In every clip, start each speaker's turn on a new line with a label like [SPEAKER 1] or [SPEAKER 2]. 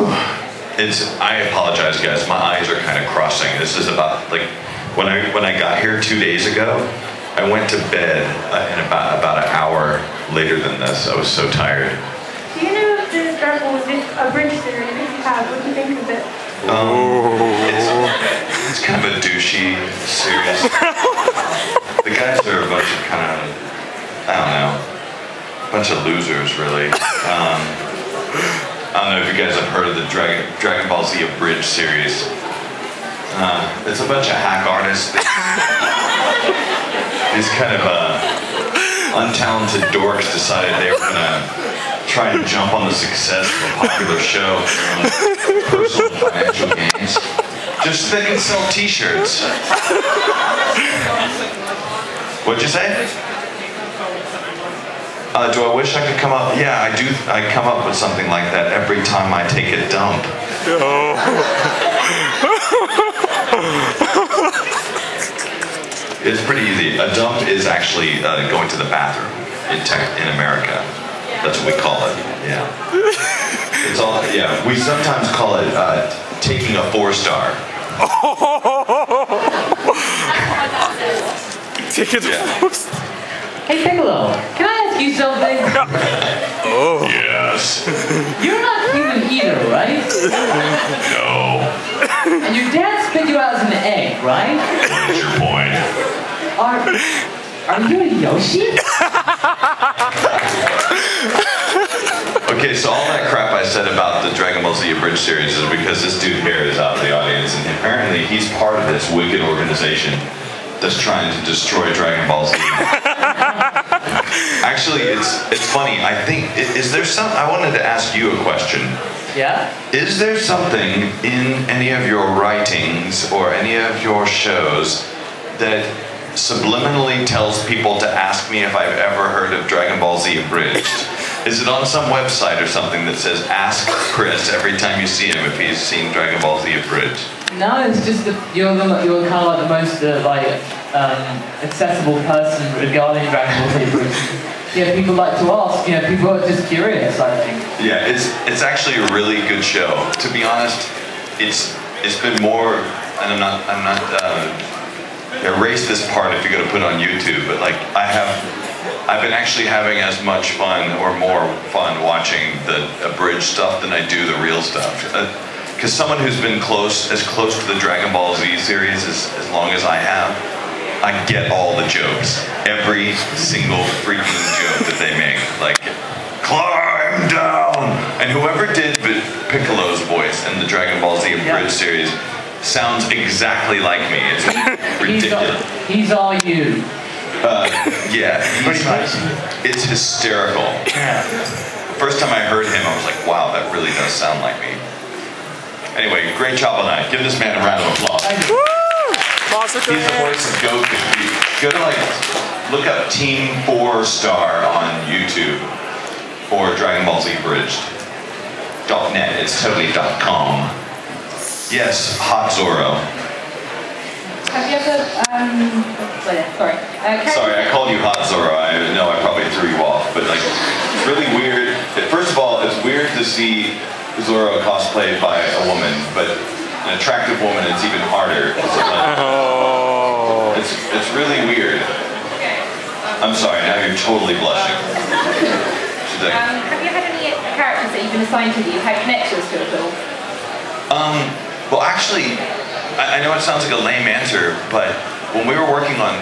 [SPEAKER 1] I apologize, guys. My eyes are kind of crossing. This is about like when I got here 2 days ago. I went to bed in about an hour later than this. I was so tired.
[SPEAKER 2] Do you know if the Grapple was a bridge series? If you have, what do you think of it?
[SPEAKER 1] It's kind of a douchey series. The guys are a bunch of I don't know, a bunch of losers, really. I don't know if you guys have heard of the Dragon Ball Z Abridged series. It's a bunch of hack artists. These kind of untalented dorks decided they were going to try and jump on the success of a popular show for personal financial gains. Just so they can sell t-shirts. What'd you say? Do I wish I could come up? Yeah, I do. I come up with something like that every time I take a dump. It's pretty easy. A dump is actually going to the bathroom in America. That's what we call it. Yeah. It's all. Yeah. We sometimes call it taking a 4-star.
[SPEAKER 3] Taking a 4-star.
[SPEAKER 4] Hey Piccolo, can I ask you something?
[SPEAKER 1] Oh. Yes.
[SPEAKER 4] You're not human either, right?
[SPEAKER 1] No.
[SPEAKER 4] And your dad spit you out as an egg, right?
[SPEAKER 1] What is your point?
[SPEAKER 4] Are you a Yoshi?
[SPEAKER 1] Okay, so all that crap I said about the Dragon Ball Z Abridged series is because this dude here is out in the audience, and apparently he's part of this wicked organization that's trying to destroy Dragon Ball Z. Actually, it's funny. I think is there some? I wanted to ask you a question.
[SPEAKER 4] Yeah.
[SPEAKER 1] Is there something in any of your writings or any of your shows that subliminally tells people to ask me if I've ever heard of Dragon Ball Z Abridged? Is it on some website or something that says ask Chris every time you see him if he's seen Dragon Ball Z Abridged?
[SPEAKER 4] No, it's just that you're kind of like the most accessible person regarding Dragon Ball Z Abridged. Yeah, people like to ask. You know, people are just curious, I think.
[SPEAKER 1] Yeah, it's actually a really good show. To be honest, it's been more, and I'm not erase this part if you're gonna put it on YouTube, but like I've been actually having as much fun or more fun watching the abridged stuff than I do the real stuff. Because someone who's been as close to the Dragon Ball Z series as long as I have, I get all the jokes. Every single freaking joke that they make. Like, climb down! And whoever did Piccolo's voice in the Dragon Ball Z Abridged series sounds exactly like me. It's ridiculous.
[SPEAKER 4] He's all you.
[SPEAKER 1] Yeah, it's hysterical. The first time I heard him, I was like, wow, that really does sound like me. Anyway, great job on that. Give this man a round of applause. He's the voice of Goku. Go to look up Team 4-Star on YouTube or Dragon Ball Z Abridged. .net. It's totally .com. Yes, Hot Zoro.
[SPEAKER 2] Have you ever, sorry.
[SPEAKER 1] Sorry, I called you Hot Zoro. I know I probably threw you off, but it's really weird. First of all, it's weird to see Zoro cosplayed by a woman, but an attractive woman, it's even harder. It's really weird. I'm sorry, now you're totally blushing.
[SPEAKER 2] Have you had any characters that you've been assigned to that you've had connections to at all?
[SPEAKER 1] Well, actually, I know it sounds like a lame answer, but when we were working on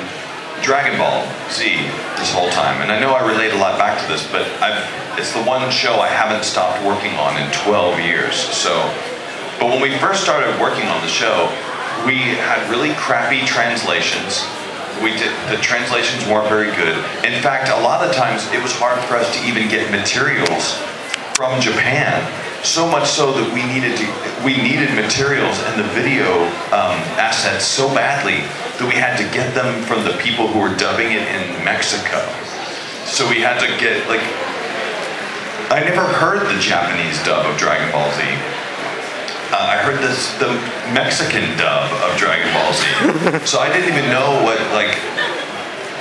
[SPEAKER 1] Dragon Ball Z this whole time, and I know I relate a lot back to this, but it's the one show I haven't stopped working on in 12 years. But when we first started working on the show, we had really crappy translations. The translations weren't very good. In fact, a lot of times it was hard for us to even get materials from Japan. So much so that we needed materials and the video assets so badly that we had to get them from the people who were dubbing it in Mexico. So we had to get I never heard the Japanese dub of Dragon Ball Z. I heard the Mexican dub of Dragon Ball Z. So I didn't even know what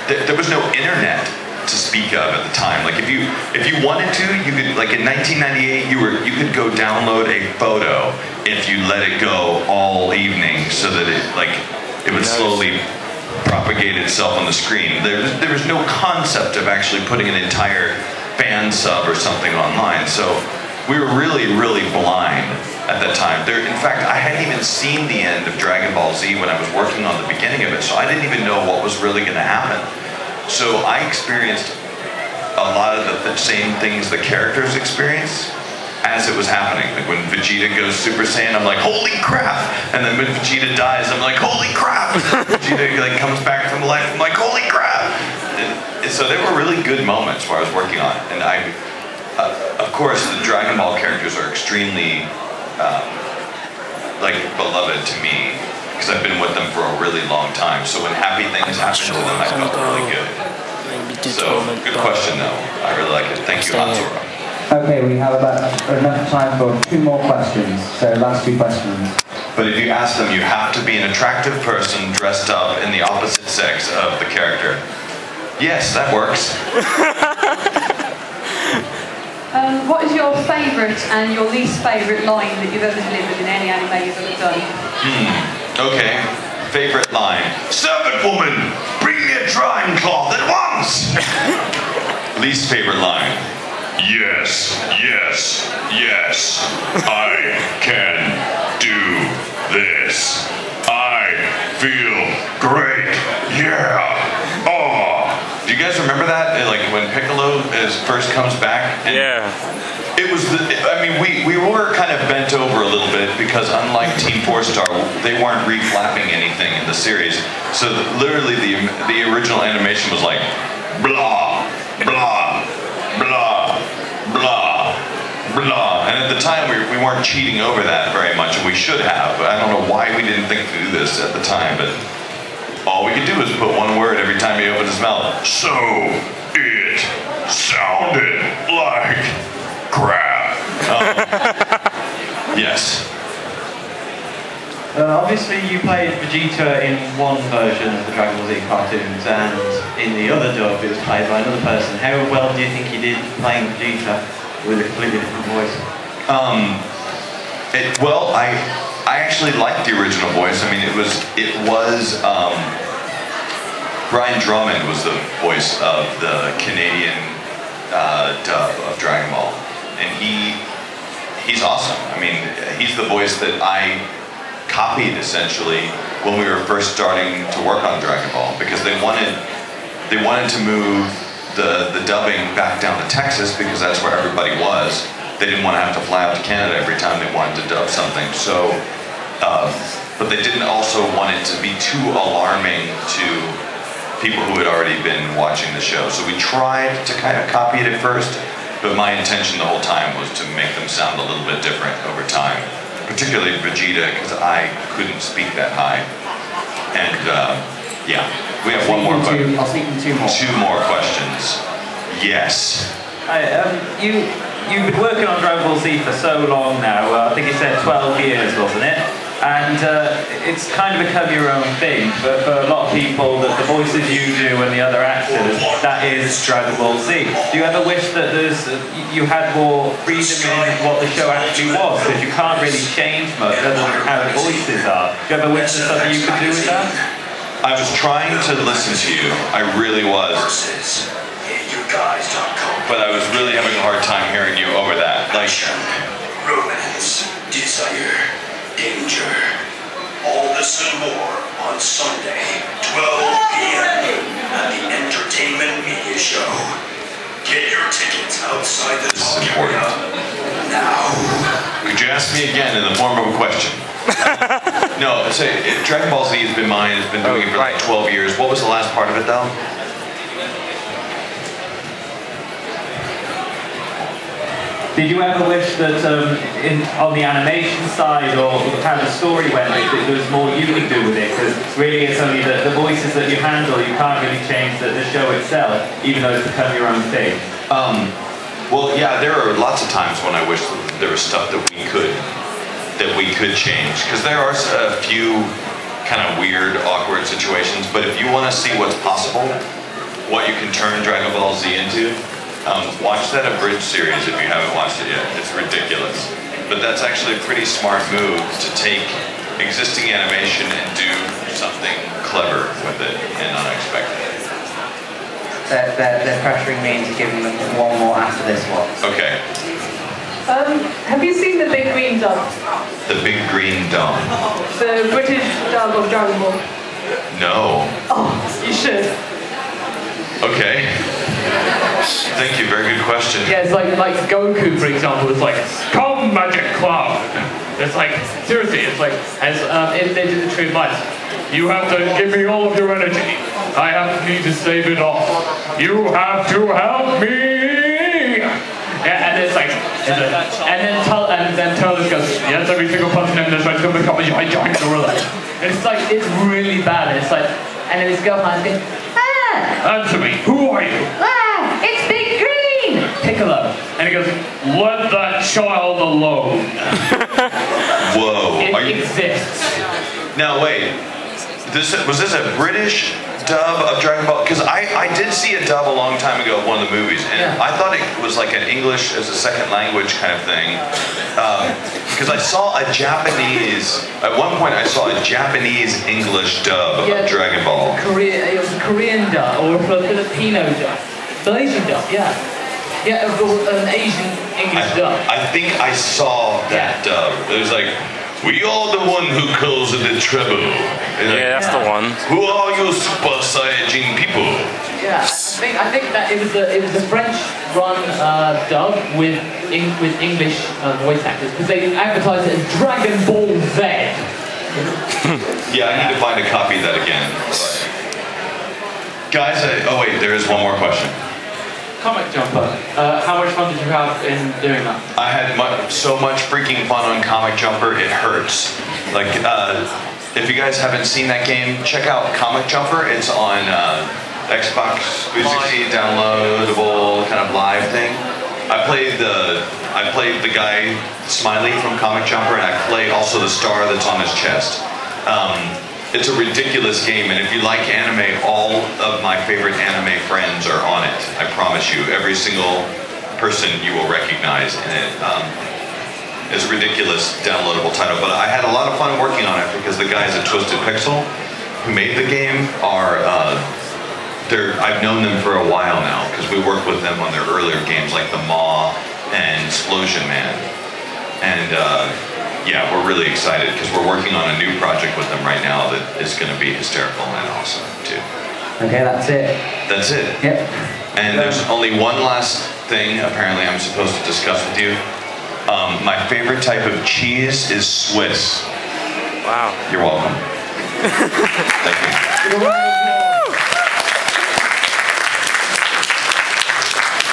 [SPEAKER 1] there was no internet to speak of at the time. Like if you wanted to, you could, like in 1998, you could go download a photo if you let it go all evening, so that it would slowly propagate itself on the screen. There was no concept of actually putting an entire fan sub or something online, so we were really, really blind at that time. In fact, I hadn't even seen the end of Dragon Ball Z when I was working on the beginning of it, so I didn't even know what was really going to happen. So I experienced a lot of the same things the characters experience as it was happening. Like when Vegeta goes Super Saiyan, I'm like, holy crap! And then when Vegeta dies, I'm like, holy crap! Vegeta comes back from life, I'm like, holy crap! And so there were really good moments where I was working on it. And of course, the Dragon Ball characters are extremely beloved to me, because I've been with them for a really long time. So when happy things happen to them, I felt really good. So, good question though. I really like it. Thank you, Hatsura.
[SPEAKER 4] Okay, we have about enough time for 2 more questions. So last 2 questions.
[SPEAKER 1] But if you ask them, you have to be an attractive person dressed up in the opposite sex of the character. Yes, that works.
[SPEAKER 2] What is your favourite and your least favourite line that you've ever delivered in any anime you've ever done?
[SPEAKER 1] Okay. Favorite line. Servant woman, bring me a drying cloth at once! Least favorite line. Yes, yes, yes. I can do this. I feel great. Yeah. Oh. Do you guys remember that? Like when Piccolo first comes back? And it was we were kind of bent over a little bit, because unlike Team 4-Star, they weren't reflapping anything in the series. So literally the original animation was like blah, blah, blah, blah, blah. And at the time we weren't cheating over that very much, and we should have. I don't know why we didn't think to do this at the time, but all we could do was put one word every time he opened his mouth. So it sounded like crap. Yes.
[SPEAKER 5] Obviously you played Vegeta in one version of the Dragon Ball Z cartoons, and in the other dub it was played by another person. How well do you think you did playing Vegeta with a completely different voice?
[SPEAKER 1] I actually liked the original voice. I mean, it was Brian Drummond was the voice of the Canadian dub of Dragon Ball, and he's awesome. I mean, he's the voice that I copied essentially when we were first starting to work on Dragon Ball, because they wanted to move the dubbing back down to Texas, because that's where everybody was. They didn't want to have to fly out to Canada every time they wanted to dub something. So, but they didn't also want it to be too alarming to people who had already been watching the show. So we tried to kind of copy it at first, but my intention the whole time was to make them sound a little bit different over time. Particularly Vegeta, because I couldn't speak that high. And yeah, we have one more question.
[SPEAKER 4] I'll sneak in 2 more.
[SPEAKER 1] 2 more questions. Yes.
[SPEAKER 5] You've been working on Dragon Ball Z for so long now. I think you said 12 years, wasn't it? And it's kind of become your own thing. But for a lot of people, the voices you do and the other actors, that is Dragon Ball Z. Do you ever wish that you had more freedom in what the show actually was? Because you can't really change much other than how the voices are. Do you ever wish there's something you could do with that?
[SPEAKER 1] I was trying to listen to you. I really was. But I was really having a hard time hearing you over that. Like,
[SPEAKER 6] romance, desire, danger. All this and more on Sunday, 12 p.m. at the Entertainment Media Show. Get your tickets outside the Aquarion now.
[SPEAKER 1] Could you ask me again in the form of a question? No, Dragon Ball Z has been mine. It's been doing it for like 12 years. What was the last part of it, though?
[SPEAKER 5] Did you ever wish that on the animation side, or how the story went, that there was more you could do with it? Because really it's only the voices that you handle, you can't really change the show itself, even though it's become your own thing.
[SPEAKER 1] Well, yeah, there are lots of times when I wish that there was stuff that we could change, because there are a few kind of weird, awkward situations, but if you want to see what's possible, what you can turn Dragon Ball Z into, watch that abridged series if you haven't watched it yet. It's ridiculous. But that's actually a pretty smart move to take existing animation and do something clever with it and unexpected.
[SPEAKER 4] They're pressuring me into giving them one more after this one.
[SPEAKER 1] Okay.
[SPEAKER 2] Have you seen the Big Green dub?
[SPEAKER 1] The Big Green Dome.
[SPEAKER 2] The British dub of Dragon Ball?
[SPEAKER 1] No.
[SPEAKER 2] Oh, you should.
[SPEAKER 1] Okay. Thank you, very good question.
[SPEAKER 3] Yeah, it's like Goku, for example, it's like, come magic cloud. It's like, seriously, it's like, as they did the True Lights. You have to give me all of your energy. I need to save it all. You have to help me. Yeah, and it's like, and then Turles goes, yes, every single person in this is going to become a giant gorilla. And it's like, it's really bad. And it's like, and then this Gohan's going, answer me, who are you?
[SPEAKER 2] It's Big Green!
[SPEAKER 3] Piccolo. And he goes, let that child alone.
[SPEAKER 1] Whoa.
[SPEAKER 3] It exists.
[SPEAKER 1] Now wait, was this a British dub of Dragon Ball? Because I did see a dub a long time ago of one of the movies, and I thought it was like an English as a second language kind of thing. Because I saw a Japanese, at one point I saw a Japanese English dub of Dragon Ball.
[SPEAKER 4] It was a Korean dub, or a Filipino dub. Malaysian dub, yeah. Yeah, an Asian English dub.
[SPEAKER 1] I think I saw that dub. It was like, we are the one who calls it the treble.
[SPEAKER 7] Yeah, that's the one.
[SPEAKER 1] Who are you Super Saiyajin people?
[SPEAKER 4] Yeah, I think that it was a French-run dub with English voice actors, because they advertised it as Dragon Ball Z.
[SPEAKER 1] Yeah, I need to find a copy of that again. Guys, oh wait, there is one more question.
[SPEAKER 8] Comic Jumper. How much fun did you have in doing that?
[SPEAKER 1] I had so much freaking fun on Comic Jumper, it hurts. Like, if you guys haven't seen that game, check out Comic Jumper. It's on Xbox 360 downloadable kind of live thing. I played the guy Smiley from Comic Jumper, and I play also the star that's on his chest. It's a ridiculous game, and if you like anime, all of my favorite anime friends are on it. I promise you, every single person you will recognize in it. It's a ridiculous downloadable title, but I had a lot of fun working on it because the guys at Twisted Pixel, who made the game, are I've known them for a while now because we worked with them on their earlier games like The Maw and Explosion Man, and yeah, we're really excited because we're working on a new project with them right now that is going to be hysterical and awesome too.
[SPEAKER 4] Okay, that's it.
[SPEAKER 1] That's it.
[SPEAKER 4] Yep.
[SPEAKER 1] And there's only one last thing apparently I'm supposed to discuss with you. My favorite type of cheese is Swiss.
[SPEAKER 7] Wow.
[SPEAKER 1] You're welcome. Thank you.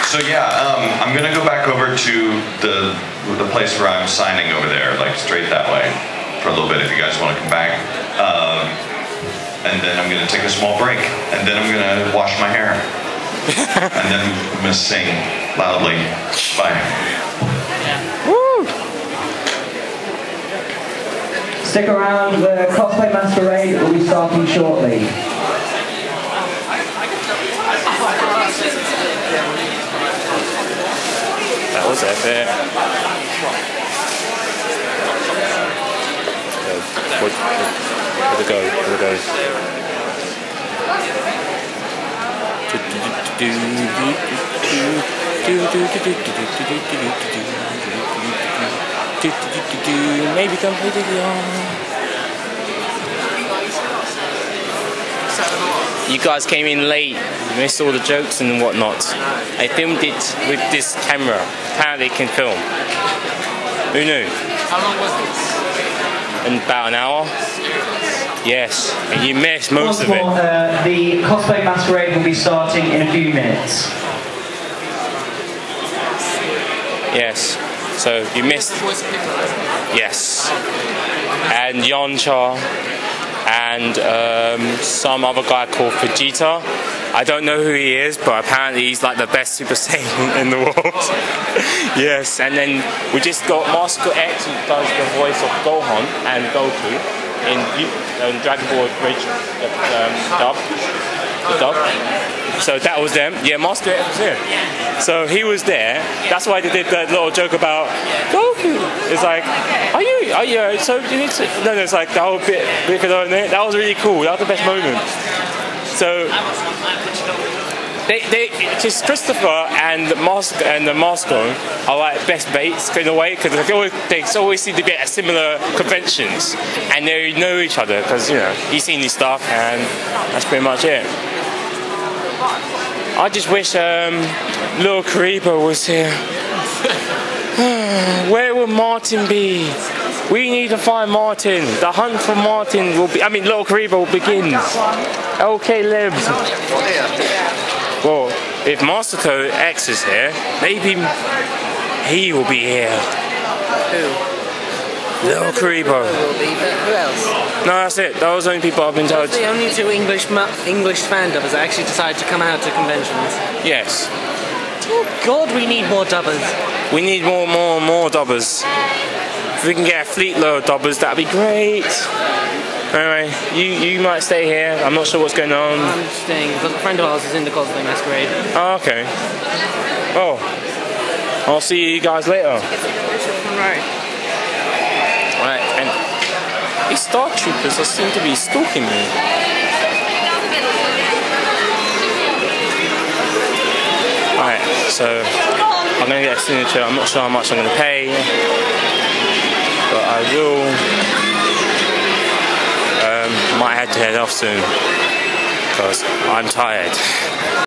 [SPEAKER 1] So yeah, I'm gonna go back over to the place where I'm signing over there, like straight that way, for a little bit if you guys want to come back. And then I'm gonna take a small break, and then I'm gonna wash my hair, and then I'm gonna sing loudly. Bye.
[SPEAKER 7] Woo!
[SPEAKER 4] Stick around, the cosplay masquerade will be starting shortly.
[SPEAKER 7] That was epic. Where'd it go? Where'd it go? Maybe completely on. You guys came in late, you missed all the jokes and whatnot. I filmed it with this camera. Apparently it can film. Who knew?
[SPEAKER 8] How long was this?
[SPEAKER 7] In about an hour? Yes, and you missed most of it.
[SPEAKER 4] The cosplay masquerade will be starting in a few minutes.
[SPEAKER 7] Yes, so you missed. Yes. And Yoncha. And some other guy called Vegeta. I don't know who he is, but apparently he's like the best Super Saiyan in the world. Yes, and then we just got Master X, who does the voice of Gohan and Goku in Dragon Ball Bridge dub. The dub. So that was them. Yeah, Master X was there. So he was there. That's why they did that little joke about Goku. It's like, are you? So you need to. No, it's like the whole bit. That was really cool. That was the best moment. So just Christopher and the Masco are like best mates in a way, because they always seem to be at similar conventions and they know each other because, you know, he's seen this stuff, and that's pretty much it. I just wish Little Karibo was here. Where will Martin be? We need to find Martin. The hunt for Martin Little Karibo begins. Okay, Lebs. Well, if Master X is here, maybe he will be here.
[SPEAKER 9] Who?
[SPEAKER 7] Little Karibo.
[SPEAKER 9] Will be, but who else?
[SPEAKER 7] No, that's it. Those are the only people I've been told.
[SPEAKER 9] The only two English fandoms that actually decided to come out to conventions.
[SPEAKER 7] Yes.
[SPEAKER 9] Oh God, we need more dubbers.
[SPEAKER 7] We need more dubbers. If we can get a fleet load of dubbers, that'd be great. Anyway, you might stay here. I'm not sure what's going on.
[SPEAKER 9] I'm staying because a friend of ours is in the cosplay masquerade.
[SPEAKER 7] Oh, okay. Oh, I'll see you guys later.
[SPEAKER 9] Right.
[SPEAKER 7] Alright, and these Star Troopers seem to be stalking me. Alright, so I'm going to get a signature. I'm not sure how much I'm going to pay, but I will. Might have to head off soon because I'm tired.